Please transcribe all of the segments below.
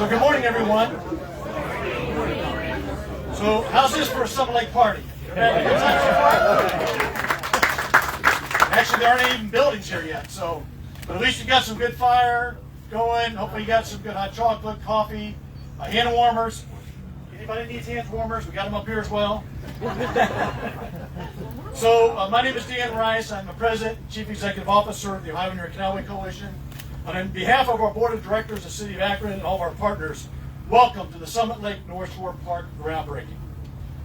So good morning, everyone. So how's this for a Summer Lake party? Having a good time so far? Actually, there aren't even buildings here yet, but at least you got some good fire going. Hopefully you got some good hot chocolate, coffee, hand warmers. Anybody needs hand warmers? We got them up here as well. So my name is Dan Rice. I'm the President and Chief Executive Officer of the Ohio Near Canalway Coalition. And on behalf of our Board of Directors of the City of Akron and all of our partners, welcome to the Summit Lake Northshore Park groundbreaking.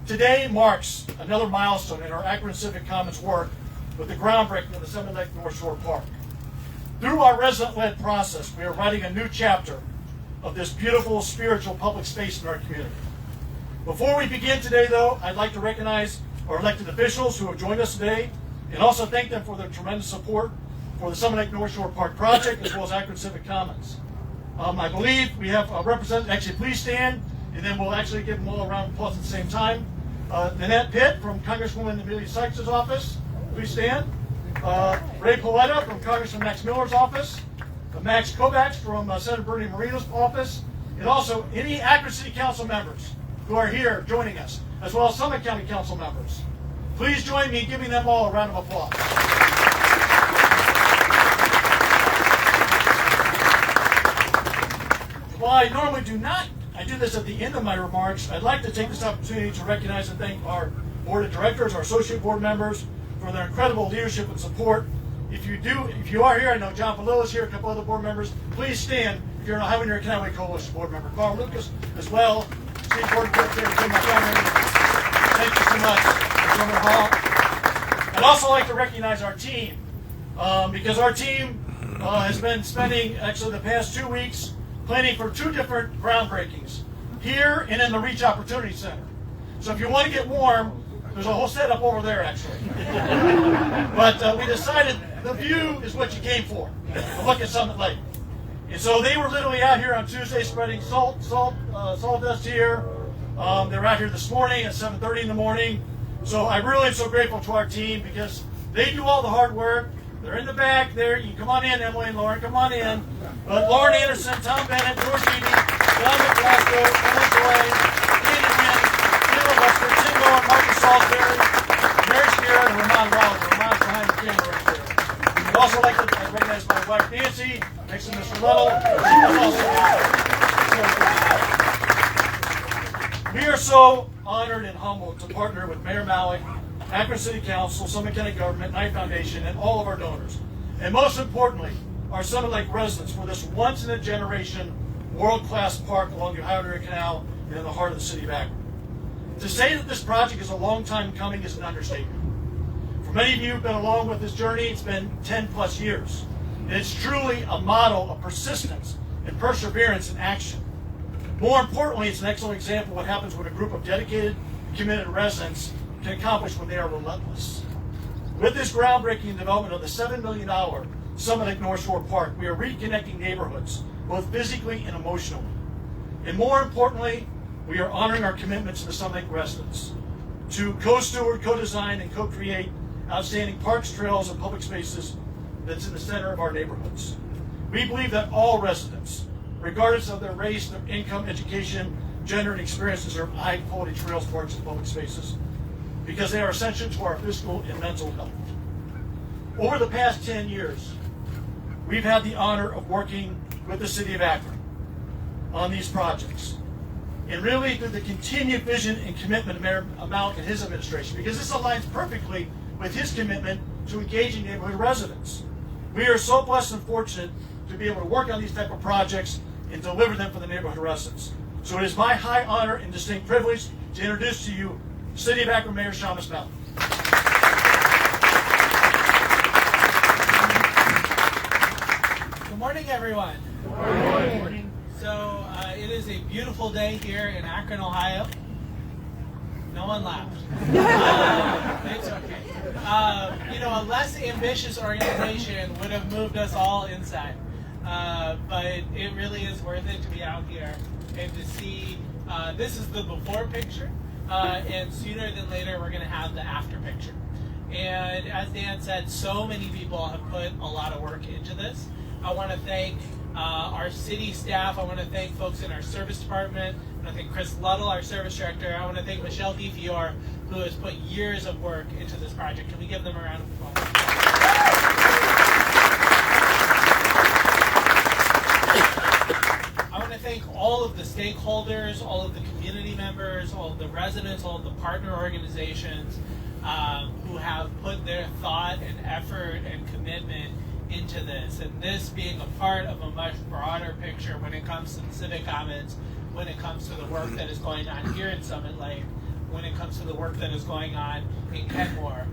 Today marks another milestone in our Akron Civic Commons work with the groundbreaking of the Summit Lake Northshore Park. Through our resident-led process, we are writing a new chapter of this beautiful spiritual public space in our community. Before we begin today, though, I'd like to recognize our elected officials who have joined us today and also thank them for their tremendous support for the Summit Lake Northshore Park project as well as Akron Civic Commons. I believe we have a representative. Actually, please stand, and then we'll actually give them all a round of applause at the same time. Nanette Pitt from Congresswoman Amelia Sykes' office, please stand. Ray Paletta from Congressman Max Miller's office. Max Kovacs from Senator Bernie Moreno's office, and also any Akron City Council members who are here joining us, as well as Summit County Council members. Please join me in giving them all a round of applause. While I normally do not, I do this at the end of my remarks, I'd like to take this opportunity to recognize and thank our Board of Directors, our Associate Board members, for their incredible leadership and support. If you are here, I know John Palillo is here, a couple other board members, please stand if you're an Ohio Near Canalway Coalition board member. Carl Lucas as well, State Board Secretary Tim McCormick. Thank you so much, Chairman Hall. I'd also like to recognize our team, because our team has been spending actually the past 2 weeks planning for 2 different groundbreakings, here and in the Reach Opportunity Center. So if you want to get warm, there's a whole setup over there, actually. But we decided the view is what you came for, to look at Summit Lake. And so they were literally out here on Tuesday spreading sawdust here. They were out here this morning at 7:30 in the morning. So I really am so grateful to our team because they do all the hard work. They're in the back there. You can come on in, Emily and Lauren, come on in. But Lauren Anderson, Tom Bennett, George Eby, Don McClasko, Emily Joy, Andy Wynn, Taylor Lester, Tim Miller, Marcus Salisbury, Mary Sierra, and Ramon Wilder. Ramon's behind the camera right there. I'd also like to recognize my wife Nancy, next to Mr. Little. We are so honored and humbled to partner with Mayor Malik, Akron City Council, Summit County Government, Knight Foundation, and all of our donors. And most importantly, our Summit Lake residents for this once-in-a-generation, world-class park along the Ohio River Canal and in the heart of the city of Akron. To say that this project is a long time coming is an understatement. For many of you who've been along with this journey, it's been 10+ years. And it's truly a model of persistence and perseverance in action. More importantly, it's an excellent example of what happens when a group of dedicated, committed residents can accomplish when they are relentless. With this groundbreaking development of the $7 million Summit Lake Northshore Park, we are reconnecting neighborhoods, both physically and emotionally. And more importantly, we are honoring our commitment to the Summit Lake residents to co-steward, co-design, and co-create outstanding parks, trails, and public spaces that's in the center of our neighborhoods. We believe that all residents, regardless of their race, their income, education, gender, and experience, deserve high-quality trails, parks, and public spaces because they are essential to our physical and mental health. Over the past 10 years, we've had the honor of working with the City of Akron on these projects. And really through the continued vision and commitment of Mayor Malik and his administration, because this aligns perfectly with his commitment to engaging neighborhood residents. We are so blessed and fortunate to be able to work on these type of projects and deliver them for the neighborhood residents. So it is my high honor and distinct privilege to introduce to you City of Akron Mayor Shamus Malik. Good morning, everyone. Good morning. So it is a beautiful day here in Akron, Ohio. No one laughed. It's okay. A less ambitious organization would have moved us all inside. But it really is worth it to be out here and to see. This is the before picture, and sooner than later we're going to have the after picture. And as Dan said, so many people have put a lot of work into this. I want to thank our city staff. I want to thank folks in our service department. I want to thank Chris Luddle, our service director. I want to thank Michelle DeFiore, who has put years of work into this project. Can we give them a round of applause? I want to thank all of the stakeholders, all of the community members, all of the residents, all of the partner organizations who have put their thought and effort and commitment into this. And this being a part of a much broader picture when it comes to the Civic Commons, when it comes to the work that is going on here in Summit Lake, when it comes to the work that is going on in Kenmore.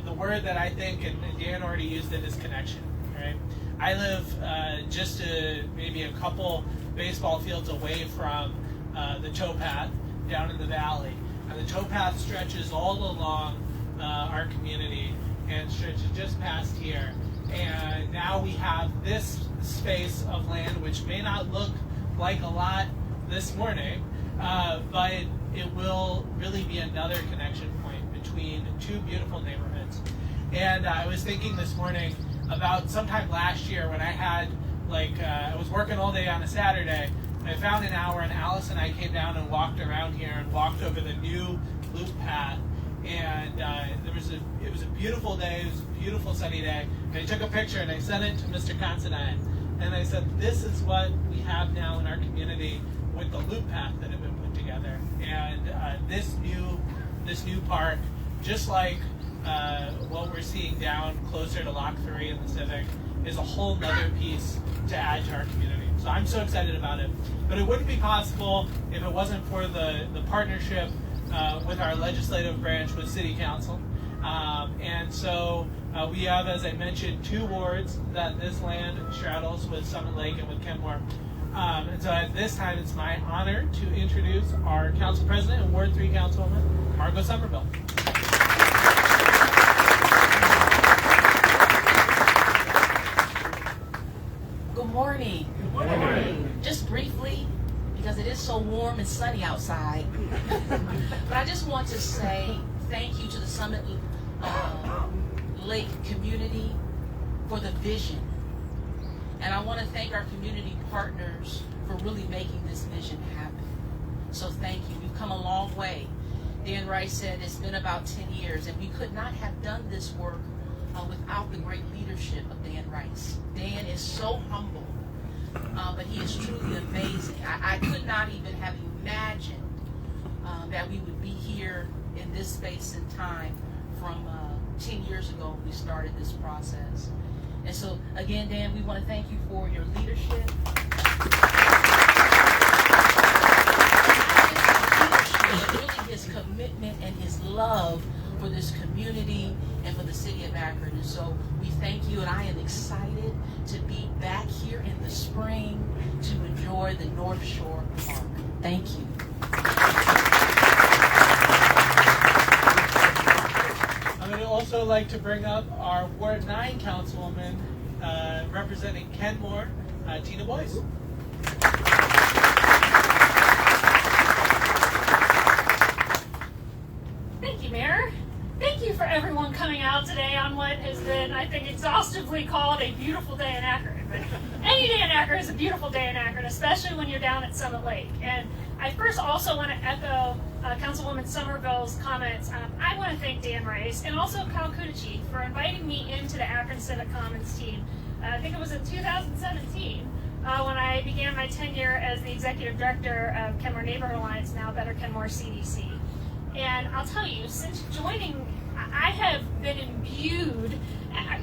The word that I think, and Dan already used it, is connection. Right? I live just maybe a couple baseball fields away from the towpath down in the valley. And the towpath stretches all along our community and stretches just past here. And now we have this space of land, which may not look like a lot this morning, but it will really be another connection point between two beautiful neighborhoods. And I was thinking this morning about sometime last year when I had, I was working all day on a Saturday, and I found an hour, and Alice and I came down and walked around here and walked over the new loop path. And it was a beautiful day. It was a beautiful sunny day. And I took a picture and I sent it to Mr. Considine. And I said, this is what we have now in our community with the loop path that have been put together. And this new park, just like what we're seeing down closer to Lock 3 in the Civic, is a whole nother piece to add to our community. So I'm so excited about it. But it wouldn't be possible if it wasn't for the partnership with our legislative branch with City Council. And so we have, as I mentioned, 2 wards that this land straddles with Summit Lake and with Kenmore. And so at this time, it's my honor to introduce our council president and Ward 3 Councilwoman, Margot Somerville. Good morning. Good morning. Just briefly, because it is so warm and sunny outside, but I just want to say thank you to the Summit Lake community for the vision. And I want to thank our community partners for really making this vision happen. So thank you. We've come a long way. Dan Rice said it's been about 10 years, and we could not have done this work without the great leadership of Dan Rice. Dan is so humble, but he is truly amazing. I could not even have imagined that we would be here in this space and time from 10 years ago when we started this process. And so, again, Dan, we want to thank you for your leadership. Really his commitment and his love for this community and for the city of Akron. And so we thank you, and I am excited to be back here in the spring to enjoy the Northshore Park. Thank you. I would also like to bring up our Ward 9 Councilwoman representing Kenmore, Tina Boyce. Thank you, Mayor. Thank you for everyone coming out today on what has been, I think, exhaustively called a beautiful day in Akron. But any day in Akron is a beautiful day in Akron, especially when you're down at Summit Lake. And I first also want to echo Councilwoman Somerville's comments. I want to thank Dan Rice and also Kyle Kudici for inviting me into the Akron Civic Commons team. I think it was in 2017 when I began my tenure as the executive director of Kenmore Neighborhood Alliance, now Better Kenmore CDC. And I'll tell you, since joining, I have been imbued,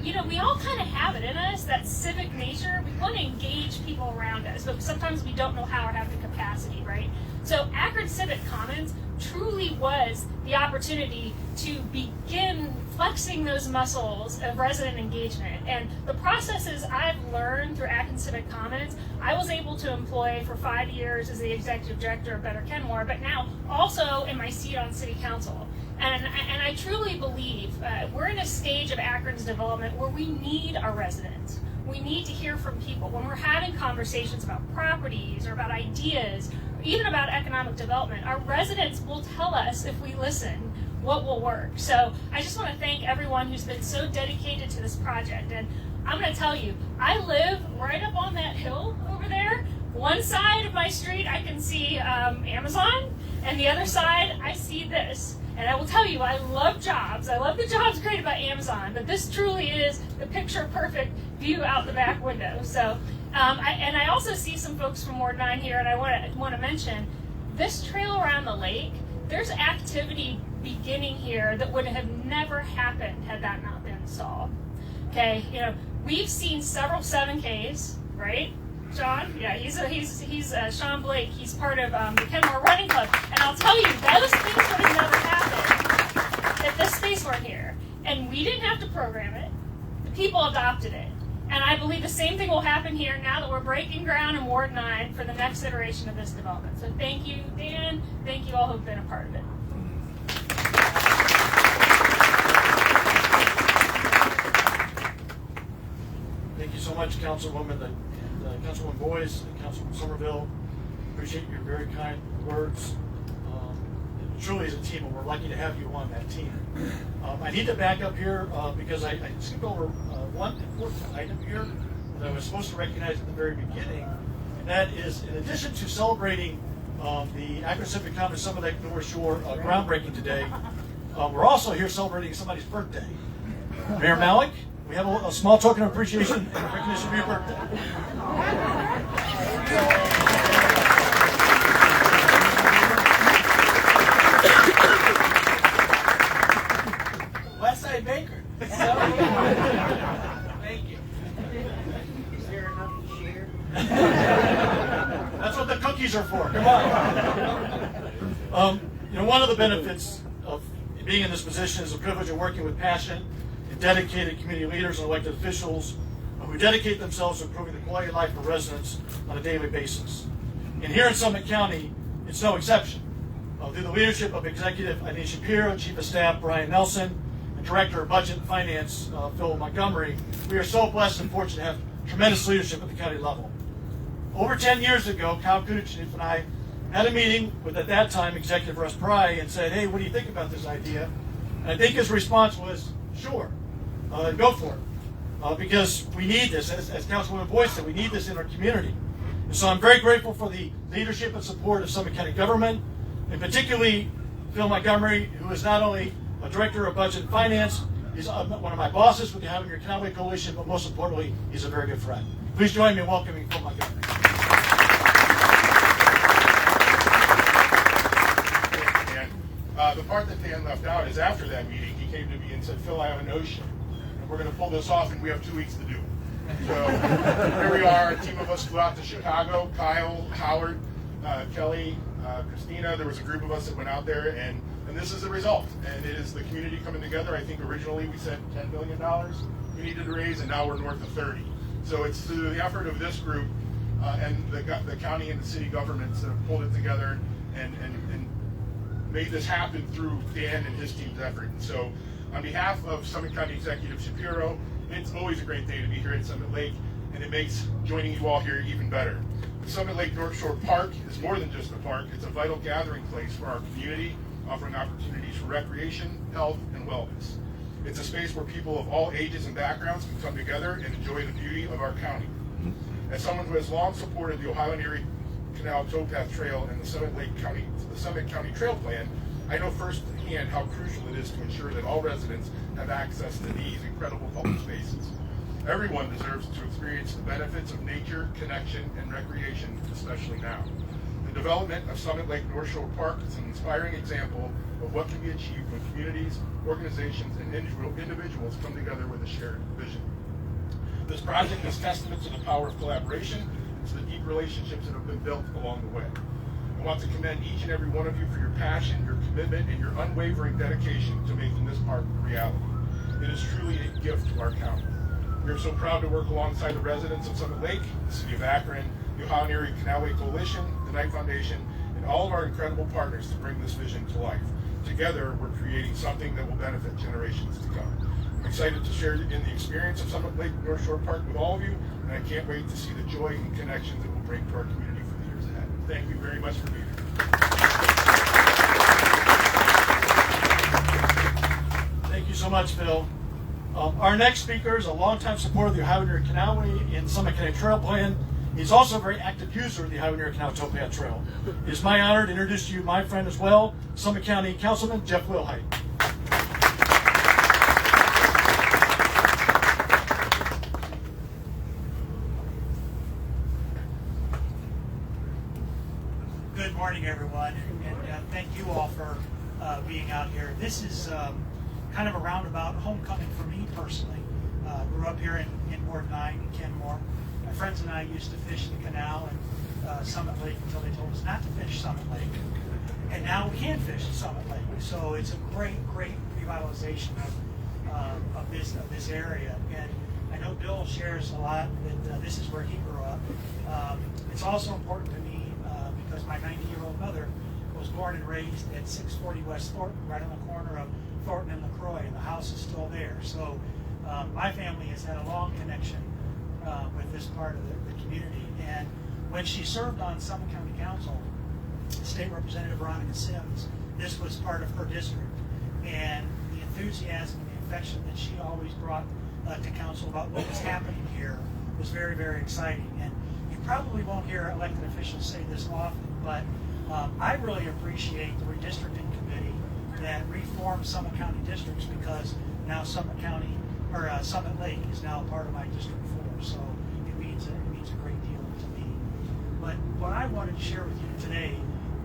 we all kind of have it in us, that civic nature. We want to engage people around us, but sometimes we don't know how or have the capacity, right? So Akron Civic Commons truly was the opportunity to begin flexing those muscles of resident engagement. And the processes I've learned through Akron Civic Commons, I was able to employ for 5 years as the executive director of Better Kenmore, but now also in my seat on City Council. And I truly believe we're in a stage of Akron's development where we need our residents. We need to hear from people. When we're having conversations about properties or about ideas, or even about economic development, our residents will tell us, if we listen, what will work. So I just want to thank everyone who's been so dedicated to this project. And I'm going to tell you, I live right up on that hill over there. One side of my street, I can see Amazon, and the other side, I see this. And I will tell you, I love jobs. I love the jobs created by Amazon, but this truly is the picture-perfect view out the back window. So, I also see some folks from Ward 9 here, and I want to mention this trail around the lake. There's activity beginning here that would have never happened had that not been installed. Okay, we've seen several 7Ks, right? Sean, yeah, he's Sean Blake. He's part of the Kenmore Running Club, and I'll tell you, those things would have never happened if this space weren't here. And we didn't have to program it; the people adopted it. And I believe the same thing will happen here now that we're breaking ground in Ward 9 for the next iteration of this development. So thank you, Dan. Thank you all who've been a part of it. Thank you so much, Councilwoman and Councilwoman Boyce and Councilwoman Somerville. Appreciate your very kind words. It truly is a team, and we're lucky to have you on that team. I need to back up here because I skipped over one important item here that I was supposed to recognize at the very beginning, and that is, in addition to celebrating the Akron Civic Commons Summit Lake Northshore groundbreaking today, we're also here celebrating somebody's birthday. Mayor Malik, we have a small token of appreciation and recognition for your birthday. Westside Baker. Thank you. Is there enough to share? That's what the cookies are for. Come on. One of the benefits of being in this position is the privilege of working with passionate and dedicated community leaders and elected officials who dedicate themselves to improving the quality of life of residents on a daily basis. And here in Summit County, it's no exception. Through the leadership of Executive Eileen Shapiro, Chief of Staff Brian Nelson, and Director of Budget and Finance Phil Montgomery, we are so blessed and fortunate to have tremendous leadership at the county level. Over 10 years ago, Kyle Kudich and I had a meeting with, at that time, Executive Russ Pry, and said, hey, what do you think about this idea? And I think his response was, sure, go for it. Because we need this, as Councilwoman Boyce said, we need this in our community. And so I'm very grateful for the leadership and support of Summit County government, and particularly Phil Montgomery, who is not only a Director of Budget and Finance, he's one of my bosses with the Having Your Canal Coalition, but most importantly, he's a very good friend. Please join me in welcoming Phil Montgomery. The part that Dan left out is after that meeting, he came to me and said, Phil, I have a notion, and we're going to pull this off, and we have 2 weeks to do it. So here we are, a team of us flew out to Chicago, Kyle, Howard, Kelly, Christina. There was a group of us that went out there, and this is the result. And it is the community coming together. I think originally we said $10 million we needed to raise, and now we're north of 30. So it's through the effort of this group and the county and the city governments that have pulled it together and made this happen through Dan and his team's effort. And so on behalf of Summit County Executive Shapiro, it's always a great day to be here at Summit Lake, and it makes joining you all here even better. The Summit Lake Northshore Park is more than just a park. It's a vital gathering place for our community, offering opportunities for recreation, health, and wellness. It's a space where people of all ages and backgrounds can come together and enjoy the beauty of our county. As someone who has long supported the Ohio and Erie Canal Towpath Trail and the Summit County Trail Plan, I know firsthand how crucial it is to ensure that all residents have access to these incredible public spaces. Everyone deserves to experience the benefits of nature, connection, and recreation, especially now. The development of Summit Lake Northshore Park is an inspiring example of what can be achieved when communities, organizations, and individuals come together with a shared vision. This project is testament to the power of collaboration and to the deep relationships that have been built along the way. I want to commend each and every one of you for your passion, your commitment, and your unwavering dedication to making this park a reality. It is truly a gift to our county. We are so proud to work alongside the residents of Summit Lake, the City of Akron, the Ohio and Erie Canalway Coalition, the Knight Foundation, and all of our incredible partners to bring this vision to life. Together, we're creating something that will benefit generations to come. I'm excited to share in the experience of Summit Lake Northshore Park with all of you, and I can't wait to see the joy and connections it will bring to our community for the years ahead. Thank you very much for being here. Thank you so much, Phil. Our next speaker is a longtime supporter of the Ohio Near Canalway and Summit County Trail Plan. He's also a very active user of the Ohio Near Canal Towpath Trail. It is my honor to introduce to you my friend as well, Summit County Councilman Jeff Wilhite. Good morning, everyone, and thank you all for being out here. This is kind of a roundabout homecoming for me personally. Grew up here in Ward 9 in Kenmore. My friends and I used to fish the canal and Summit Lake until they told us not to fish Summit Lake. And now we can fish Summit Lake. So it's a great revitalization of this area. And I know Bill shares a lot that this is where he grew up. It's also important to me because my 90-year-old mother was born and raised at 640 West Thornton, right on the corner of Thornton and LaCroix, and the house is still there. So my family has had a long connection with this part of the community. And when she served on Summit County Council, State Representative Veronica Sims, this was part of her district. And the enthusiasm and the affection that she always brought to council about what was happening here was very, very exciting. And you probably won't hear elected officials say this often, but I really appreciate the redistricting committee that reformed Summit County districts, because now Summit County, or Summit Lake, is now a part of my District 4. So it means a great deal to me. But what I wanted to share with you today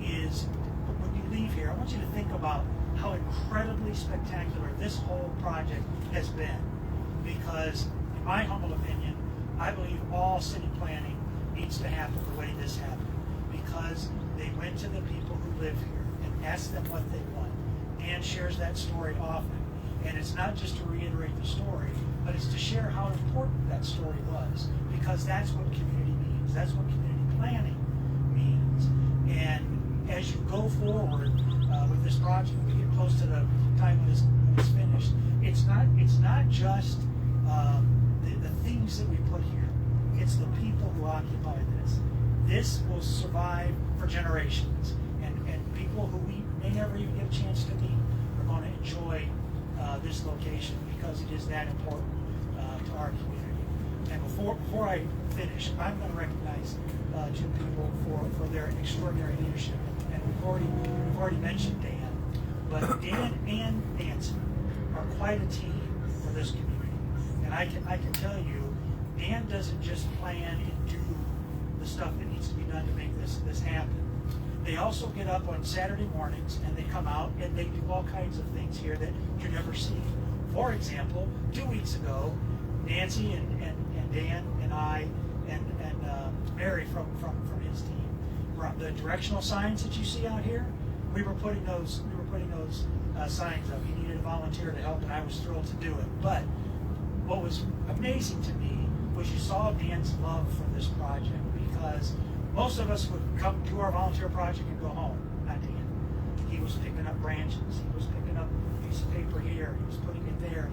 is, when you leave here, I want you to think about how incredibly spectacular this whole project has been. Because, in my humble opinion, I believe all city planning needs to happen the way this happened. Because they went to the people who live here and asked them what they want. Dan shares that story often. And it's not just to reiterate the story, but it's to share how important that story was. Because that's what community means. That's what community planning means. And as you go forward with this project, we get close to the time when it's finished, it's not just the things that we put here. It's the people who occupy this. This will survive for generations. And people who we may never even get a chance to meet are going to enjoy this location, because it is that important to our community. And before I finish, I'm going to recognize two people for their extraordinary leadership. And we've already mentioned Dan, but Dan and Nancy are quite a team for this community. And I can tell you, Dan doesn't just plan and do the stuff that needs to be done to make this happen. They also get up on Saturday mornings and they come out and they do all kinds of things here that you never see. For example, 2 weeks ago, Nancy and Dan and I and Mary from his team, the directional signs that you see out here, we were putting those signs up. He needed a volunteer to help, and I was thrilled to do it. But what was amazing to me was you saw Dan's love for this project, because most of us would come to our volunteer project and go home. Not Dan. He was picking up branches. He was picking up a piece of paper here. He was putting it there.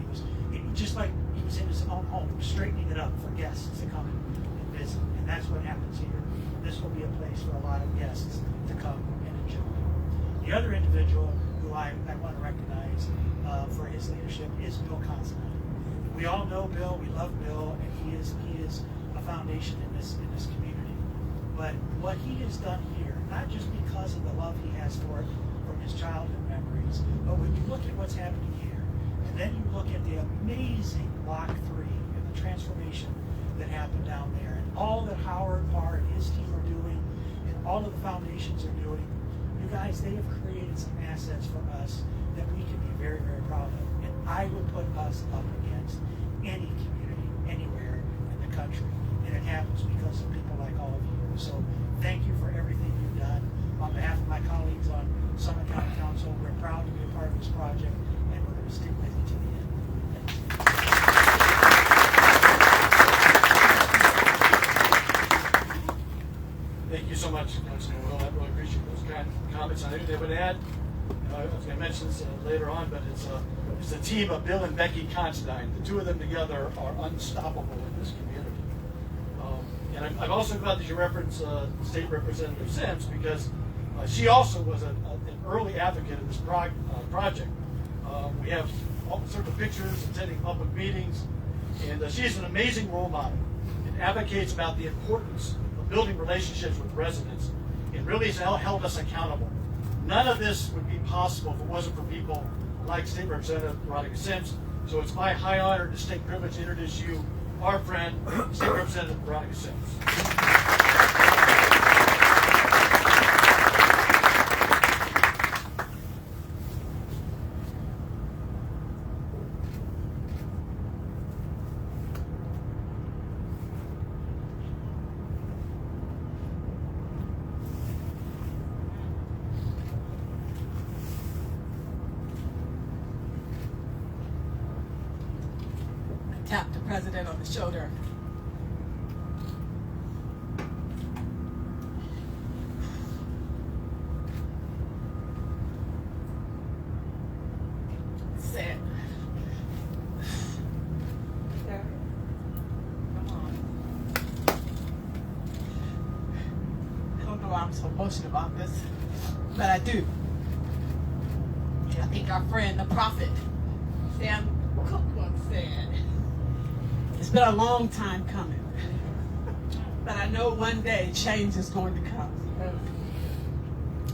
It just like he was in his own home, straightening it up for guests to come and visit. And that's what happens here. This will be a place for a lot of guests to come and enjoy. The other individual who I want to recognize for his leadership is Bill Considine. We all know Bill. We love Bill, and he is a foundation in this community. But what he has done here, not just because of the love he has for it from his childhood memories, but when you look at what's happening here, and then you look at the amazing Block 3 and the transformation that happened down there, and all that Howard Parr and his team are doing, and all of the foundations are doing, you guys, they have created some assets for us that we can be very, very proud of. And I would put us up against any community anywhere in the country. And it happens because of people like all of you. So thank you for everything you've done. On behalf of my colleagues on Summit County Council, we're proud to be a part of this project, and we're going to stick with you to the end. Thank you so much, Councilman Will. I really appreciate those kind comments. I knew they would add. I was going to mention this later on, but it's a team of Bill and Becky Considine. The two of them together are unstoppable in this community. And I'm also glad that you reference State Representative Sims, because she also was an early advocate of this project. We have all sorts of pictures, attending public meetings, and she's an amazing role model and advocates about the importance of building relationships with residents and really has held us accountable. None of this would be possible if it wasn't for people like State Representative Veronica Sims. So it's my high honor and distinct privilege to introduce you, our friend, State Representative Veronica Sims. Tap the president on the shoulder. Said, come on. I don't know why I'm so emotional about this, but I do. I think our friend, the prophet, Sam Cooke once said, it's been a long time coming, but I know one day change is going to come.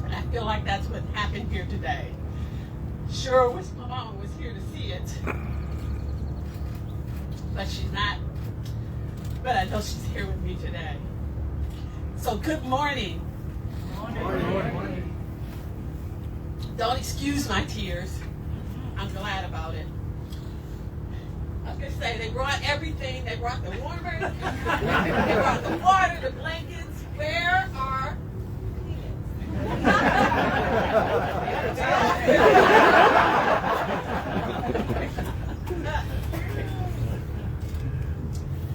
And I feel like that's what happened here today. Sure wish my mama was here to see it, but she's not. But I know she's here with me today. So good morning. Good morning. Don't excuse my tears. I'm glad about it. I was going to say, they brought everything. They brought the warmer, they brought the water, the blankets. Where are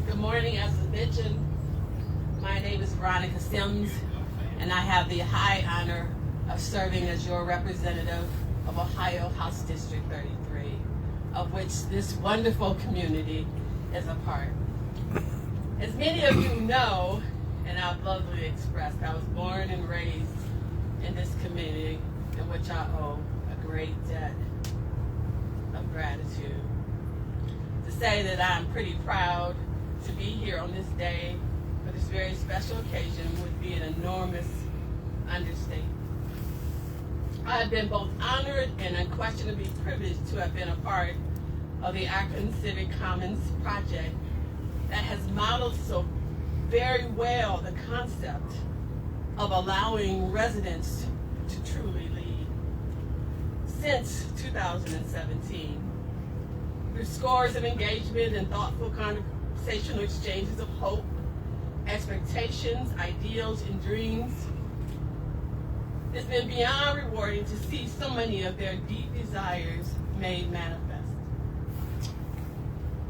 Good morning. As was mentioned, my name is Veronica Sims, and I have the high honor of serving as your representative of Ohio House District 33, of which this wonderful community is a part. As many of you know, and I've lovingly expressed, I was born and raised in this community in which I owe a great debt of gratitude. To say that I'm pretty proud to be here on this day for this very special occasion would be an enormous understatement. I have been both honored and unquestionably privileged to have been a part of the Akron Civic Commons project that has modeled so very well the concept of allowing residents to truly lead. Since 2017, through scores of engagement and thoughtful conversational exchanges of hope, expectations, ideals, and dreams, it's been beyond rewarding to see so many of their deep desires made manifest.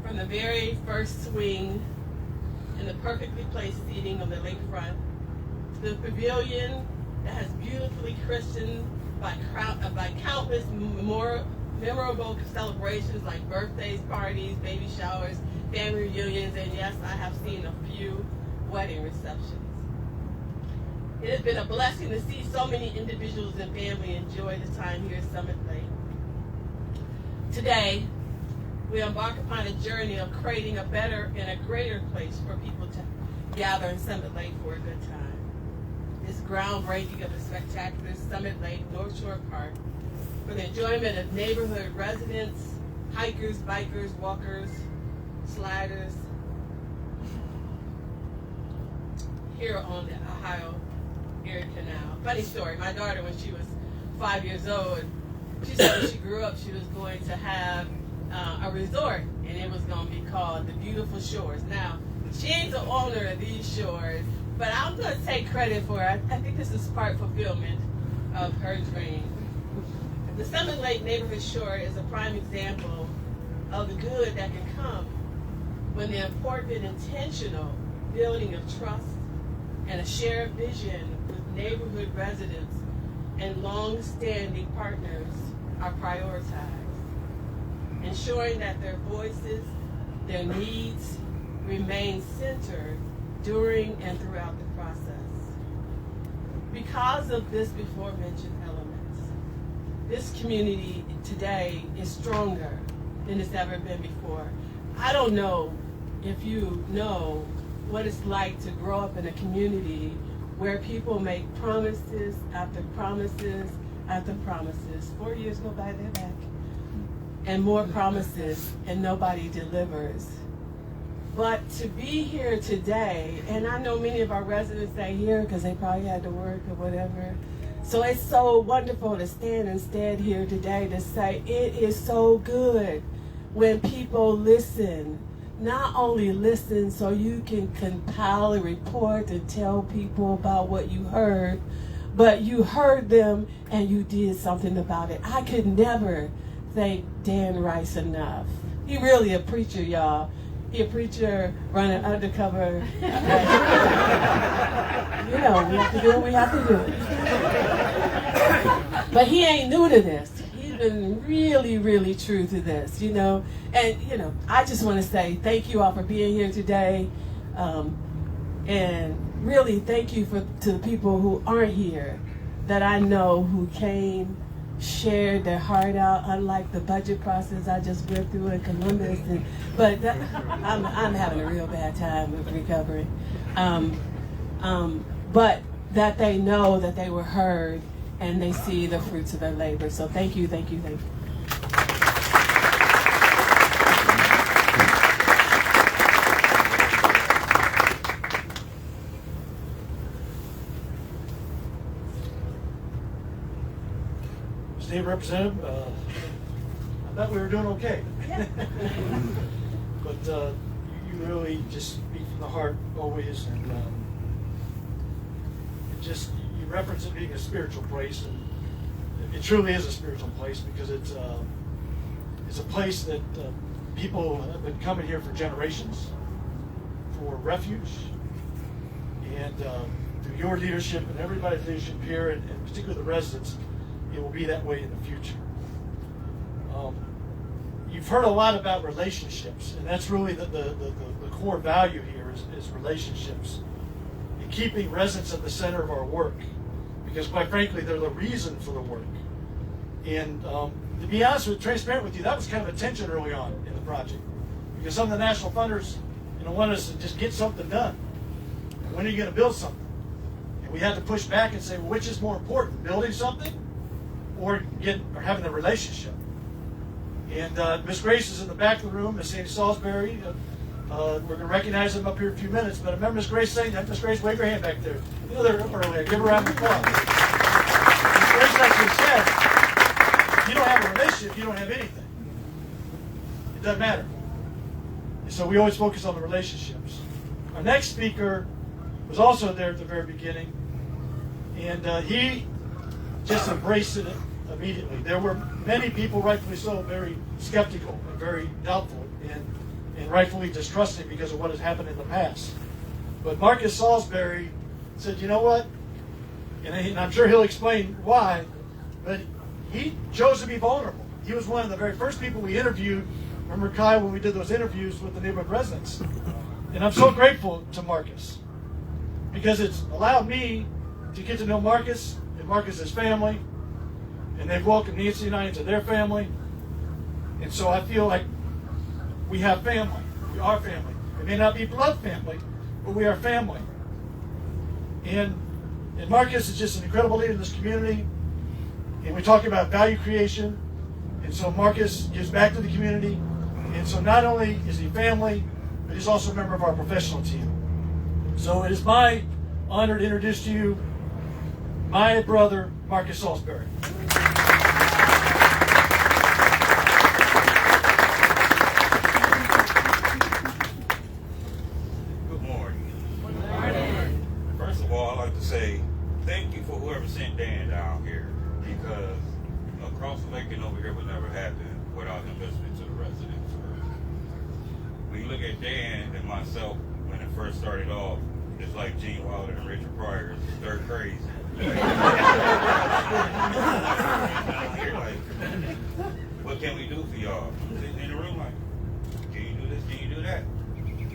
From the very first swing in the perfectly placed seating on the lakefront, to the pavilion that has beautifully christened by countless memorable celebrations like birthdays, parties, baby showers, family reunions, and yes, I have seen a few wedding receptions. It has been a blessing to see so many individuals and family enjoy the time here at Summit Lake. Today, we embark upon a journey of creating a better and a greater place for people to gather in Summit Lake for a good time. This groundbreaking of the spectacular Summit Lake Northshore Park for the enjoyment of neighborhood residents, hikers, bikers, walkers, sliders here on the Ohio Erie Canal. Funny story, my daughter, when she was 5 years old, she said when she grew up she was going to have a resort, and it was going to be called the Beautiful Shores. Now, she's the owner of these shores, but I'm going to take credit for it. I think this is part fulfillment of her dream. The Summit Lake Neighborhood Shore is a prime example of the good that can come when the important and intentional building of trust and a shared vision with neighborhood residents and long-standing partners are prioritized, ensuring that their voices, their needs remain centered during and throughout the process. Because of this before mentioned elements, this community today is stronger than it's ever been before. I don't know if you know what it's like to grow up in a community where people make promises after promises after promises. 4 years go by, they're back. And more promises, and nobody delivers. But to be here today, and I know many of our residents ain't here because they probably had to work or whatever. So it's so wonderful to stand instead here today to say it is so good when people listen. Not only listen so you can compile a report and tell people about what you heard, but you heard them and you did something about it. I could never thank Dan Rice enough. He really a preacher, y'all. He a preacher running undercover. You know, we have to do what we have to do. But he ain't new to this. He's been really, really true to this, you know. And, you know, I just want to say thank you all for being here today. And really thank you to the people who aren't here that I know who came, shared their heart out, unlike the budget process I just went through in Columbus. I'm having a real bad time with recovering. But that they know that they were heard and they see the fruits of their labor. So thank you, thank you, thank you. State Representative, I thought we were doing okay. But you really just speak from the heart always, and you reference it being a spiritual place, and it truly is a spiritual place because it's a place that people have been coming here for generations for refuge, and through your leadership and everybody's leadership here, and particularly the residents, it will be that way in the future. You've heard a lot about relationships, and that's really the core value here is relationships. And keeping residents at the center of our work, because quite frankly, they're the reason for the work. And to be honest with, transparent with you, that was kind of a tension early on in the project, because some of the national funders, wanted us to just get something done. When are you going to build something? And we had to push back and say, well, which is more important, building something or having a relationship? And Miss Grace is in the back of the room, Miss Sandy Salisbury. We're going to recognize them up here in a few minutes, but I remember Miss Grace saying that. Miss Grace, wave your hand back there. You know they're up earlier. Give her a round of applause. Miss Grace actually said, if you don't have a relationship, you don't have anything. It doesn't matter. And so we always focus on the relationships. Our next speaker was also there at the very beginning, and he just embraced it immediately. There were many people, rightfully so, very skeptical and very doubtful and rightfully distrusting because of what has happened in the past. But Marcus Salisbury said, you know what? And I'm sure he'll explain why, but he chose to be vulnerable. He was one of the very first people we interviewed. Remember, Kai, when we did those interviews with the neighborhood residents? And I'm so grateful to Marcus because it's allowed me to get to know Marcus and Marcus's family, and they've welcomed Nancy and I into their family. And so I feel like we have family. We are family. It may not be blood family, but we are family. And Marcus is just an incredible leader in this community. And we talk about value creation. And so Marcus gives back to the community. And so not only is he family, but he's also a member of our professional team. So it is my honor to introduce to you my brother, Marcus Salisbury. Good morning. Good morning. First of all, I'd like to say thank you for whoever sent Dan down here, because across the lake and over here would never happen without investment to the residents. When you look at Dan and myself, when it first started off, it's like Gene Wilder and Richard Pryor, it's stir crazy. What can we do for y'all? Sitting in the room like, can you do this, can you do that?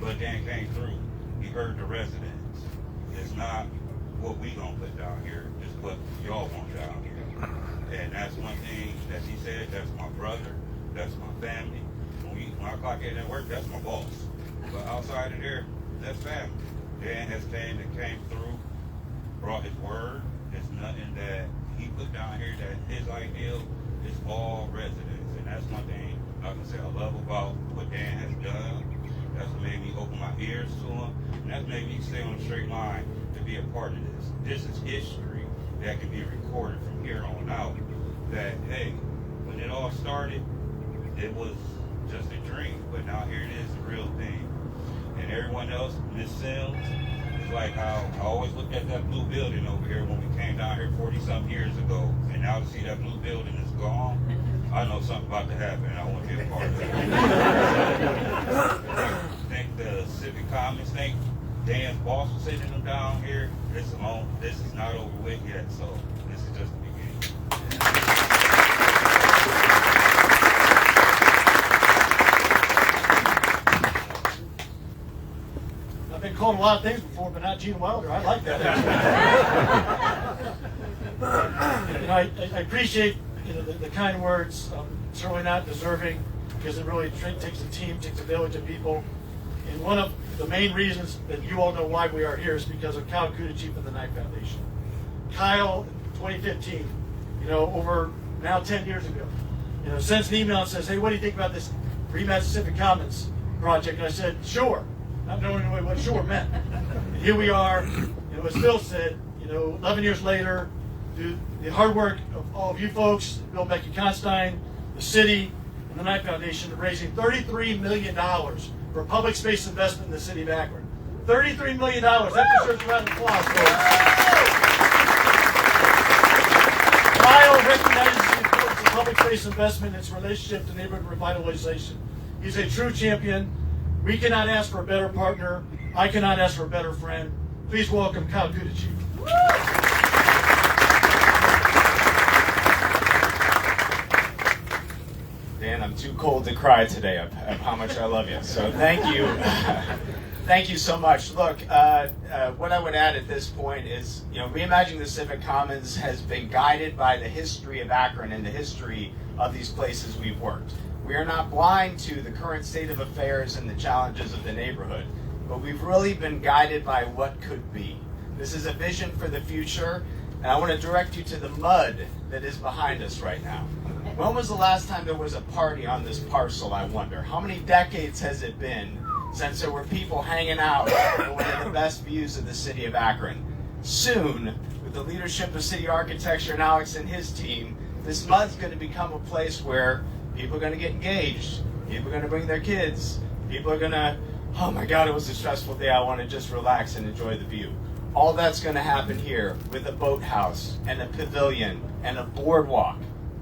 But Dan came through. He heard the residents. It's not what we gonna put down here, it's what y'all want down here. And that's one thing that he said, that's my brother, that's my family. when I clock in at work, that's my boss. But outside of there, that's family. Dan has came through, brought his word. There's nothing that he put down here that his ideal is all residents. And that's one thing I can say I love about what Dan has done. That's what made me open my ears to him. And that's made me stay on a straight line to be a part of this. This is history that can be recorded from here on out. That, hey, when it all started, it was just a dream. But now here it is, the real thing. And everyone else, Miss Sims, it's like how I always looked at that blue building over here when we came down here 40-something years ago. And now to see that blue building is gone, I know something about to happen, and I want to be a part of it. Thank the Civic Commons, thank Dan's boss for sitting them down here. This is not over with yet, so this is just the beginning. I've been called a lot of things before, but not Gene Wilder. I like that. I appreciate the kind words. Certainly not deserving, because it really takes a team, takes a village of people. And one of the main reasons that you all know why we are here is because of Kyle Kudachief and the Knight Foundation. Kyle, 2015, over now 10 years ago, sends an email and says, "Hey, what do you think about this Rematch Civic Commons project?" And I said, "Sure," not knowing what sure meant. And here we are, as Phil said, 11 years later, through the hard work of all of you folks, Bill and Becky Constein, the city, and the Knight Foundation, raising $33 million for public space investment in the city of Akron. $33 million. That deserves a round of applause, folks. Kyle recognizes the importance of public space investment and its relationship to neighborhood revitalization. He's a true champion. We cannot ask for a better partner. I cannot ask for a better friend. Please welcome Kyle Kudachief. Dan, I'm too cold to cry today of how much I love you. So thank you. Thank you so much. Look, what I would add at this point is, reimagining the Civic Commons has been guided by the history of Akron and the history of these places we've worked. We are not blind to the current state of affairs and the challenges of the neighborhood, but we've really been guided by what could be. This is a vision for the future, and I want to direct you to the mud that is behind us right now. When was the last time there was a party on this parcel, I wonder? How many decades has it been since there were people hanging out in one of the best views of the city of Akron? Soon, with the leadership of city architecture and Alex and his team, this mud's going to become a place where people are going to get engaged, people are going to bring their kids, people are going to, oh my God, it was a stressful day, I want to just relax and enjoy the view. All that's going to happen here with a boathouse and a pavilion and a boardwalk.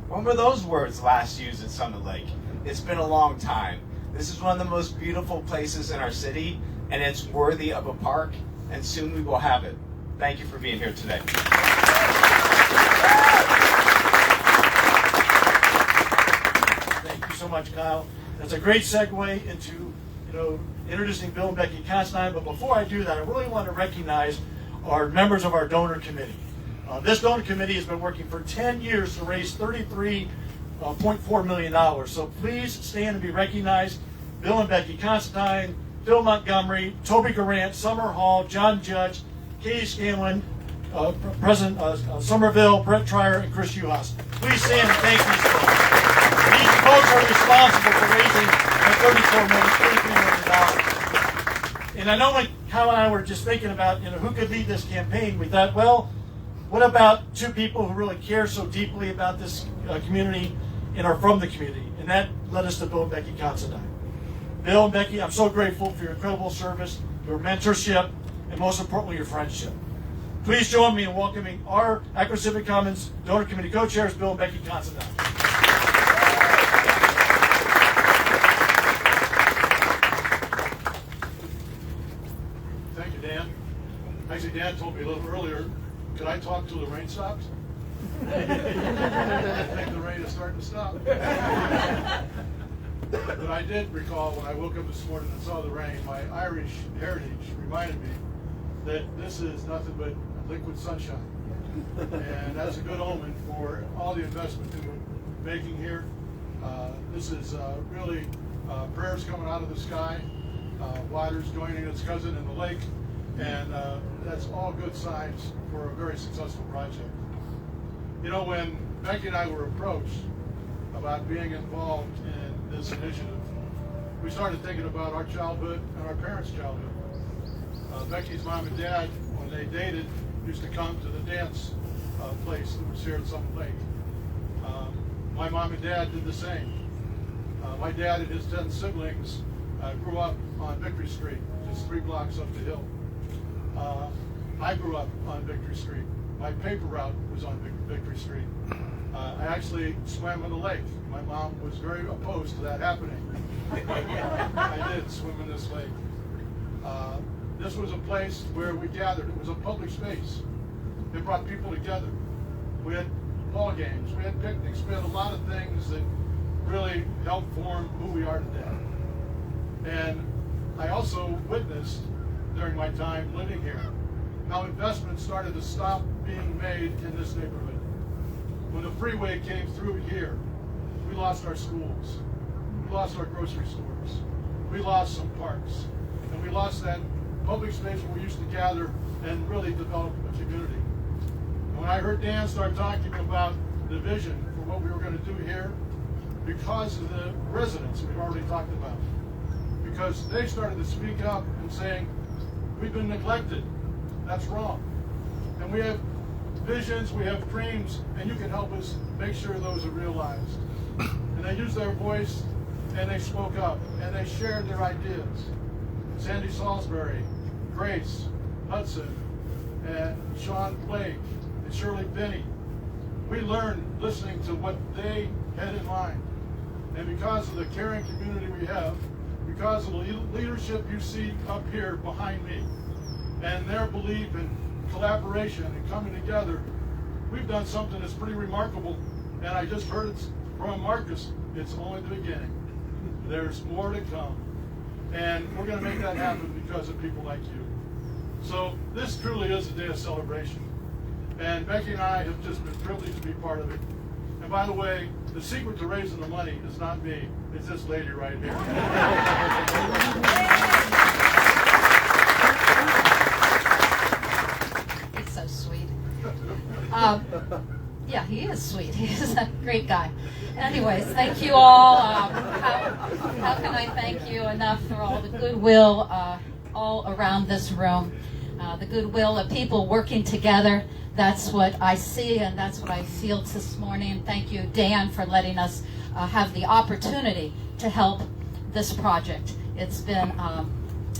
When were those words last used at Summit Lake? It's been a long time. This is one of the most beautiful places in our city, and it's worthy of a park, and soon we will have it. Thank you for being here today. Thank you so much, Kyle. That's a great segue into, introducing Bill and Becky Constein. But before I do that, I really want to recognize our members of our donor committee. This donor committee has been working for 10 years to raise $33.4 million. So please stand and be recognized. Bill and Becky Constein, Phil Montgomery, Toby Garant, Summer Hall, John Judge, Katie Scanlon, President Somerville, Brett Trier, and Chris Uhas. Please stand and thank these folks. These folks are responsible for raising $33 million. And I know when Kyle and I were just thinking about, who could lead this campaign, we thought, well, what about two people who really care so deeply about this community and are from the community? And that led us to Bill and Becky Constein. Bill and Becky, I'm so grateful for your incredible service, your mentorship, and most importantly, your friendship. Please join me in welcoming our Akron Civic Commons Donor Committee co-chairs, Bill and Becky Constein. Thank you, Dan. Actually, Dan told me a little earlier, could I talk till the rain stops? I think the rain is starting to stop. But I did recall when I woke up this morning and saw the rain, my Irish heritage reminded me that this is nothing but liquid sunshine. And that's a good omen for all the investment that we're making here. This is really prayers coming out of the sky, water's joining its cousin in the lake, and that's all good signs for a very successful project. You know, when Becky and I were approached about being involved in this initiative, we started thinking about our childhood and our parents' childhood. Becky's mom and dad, when they dated, used to come to the dance place that was here at Summit Lake. My mom and dad did the same. My dad and his 10 siblings grew up on Victory Street, just 3 blocks up the hill. I grew up on Victory Street. My paper route was on Victory Street. I actually swam in the lake. My mom was very opposed to that happening. I did swim in this lake. This was a place where we gathered. It was a public space. It brought people together. We had ball games. We had picnics. We had a lot of things that really helped form who we are today. And I also witnessed during my time living here how investments started to stop being made in this neighborhood. When the freeway came through here, we lost our schools. We lost our grocery stores. We lost some parks. And we lost that public space where we used to gather and really develop a community. And when I heard Dan start talking about the vision for what we were going to do here, because of the residents we've already talked about, because they started to speak up and saying, we've been neglected. That's wrong. And we have visions, we have dreams, and you can help us make sure those are realized. And they used their voice, and they spoke up, and they shared their ideas. Sandy Salisbury, Grace, Hudson, and Sean Blake, and Shirley Binney. We learned listening to what they had in mind. And because of the caring community we have, because of the leadership you see up here behind me, and their belief in collaboration and coming together, we've done something that's pretty remarkable. And I just heard it from Marcus, it's only the beginning. There's more to come. And we're going to make that happen because of people like you. So this truly is a day of celebration. And Becky and I have just been privileged to be part of it. And by the way, the secret to raising the money is not me, it's this lady right here. He's so sweet. Yeah, he is sweet. He's a great guy. Anyways, thank you all. How can I thank you enough for all the goodwill all around this room? The goodwill of people working together. That's what I see and that's what I feel this morning. Thank you, Dan, for letting us have the opportunity to help this project. It's been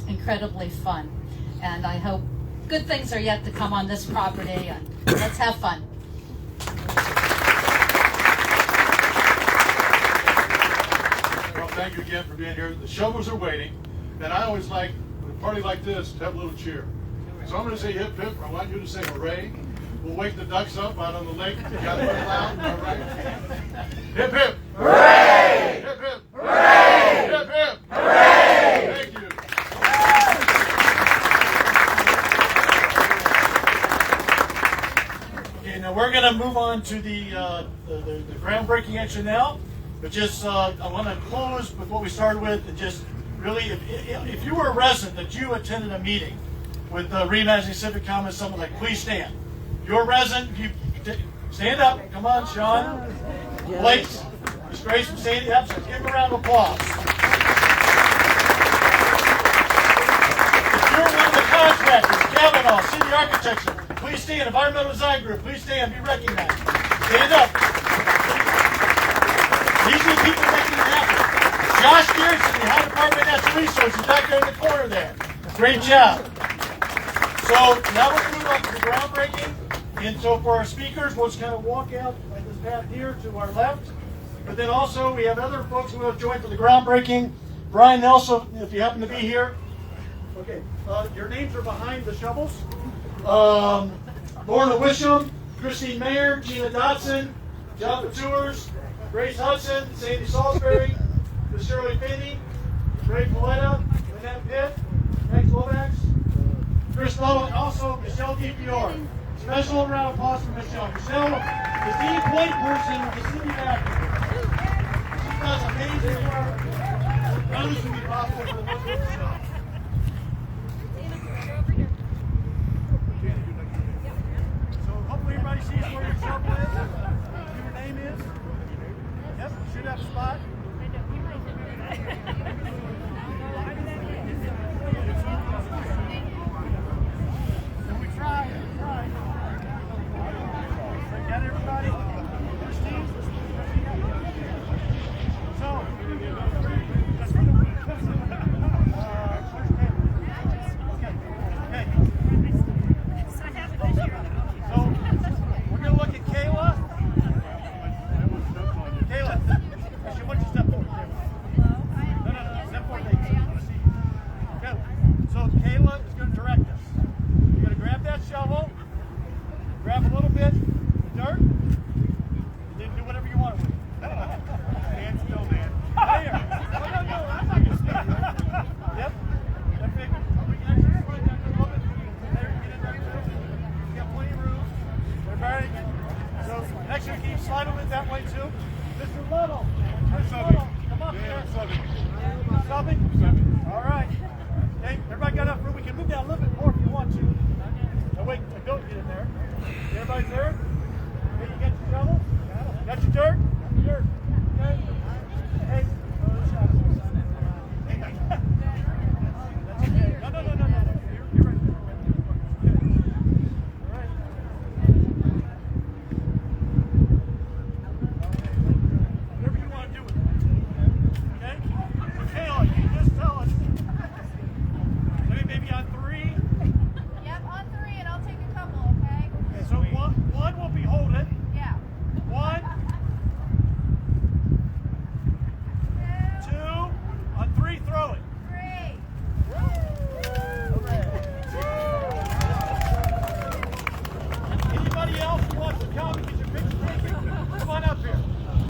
incredibly fun. And I hope good things are yet to come on this property. And let's have fun. Well, thank you again for being here. The shovels are waiting. And I always like, with a party like this, to have a little cheer. So I'm going to say hip hip. I want you to say hooray. We'll wake the ducks up out on the lake together loud, all right? Hip hip! Hooray! Hip hip! Hooray! Hip hip! Hooray! Thank you. Okay, now we're going to move on to the groundbreaking action now. But just I want to close with what we started with, and just really, if you were a resident that you attended a meeting with Reimagining Civic Commons, something like, please stand. If you're a resident, you stand up. Come on, Sean. Blake, Miss Grace, and Sandy, up. So give them a round of applause. If you're one of the contractors, Kavanaugh, City Architecture, please stand. Environmental Design Group, please stand. Be recognized. Stand up. These are the people making it happen. Josh Garrison, the Ohio Department of Natural Resources, back there in the corner there. Great job. So now we're going to move on to the groundbreaking. And so for our speakers, we'll just kind of walk out like this path here to our left. But then also we have other folks who have joined for the groundbreaking. Brian Nelson, if you happen to be here. Okay, your names are behind the shovels. Lorna Wisham, Christine Mayer, Gina Dotson, John Tours, Grace Hudson, Sandy Salisbury, Miss Shirley Finney, Ray Paletta, Lynette Pitt, Meg Lomax, Chris Lowe, and also Michelle DiFiore. Special round of applause for Michelle. Michelle is the point person of the city of Akron. She does amazing work. Now this will be possible for the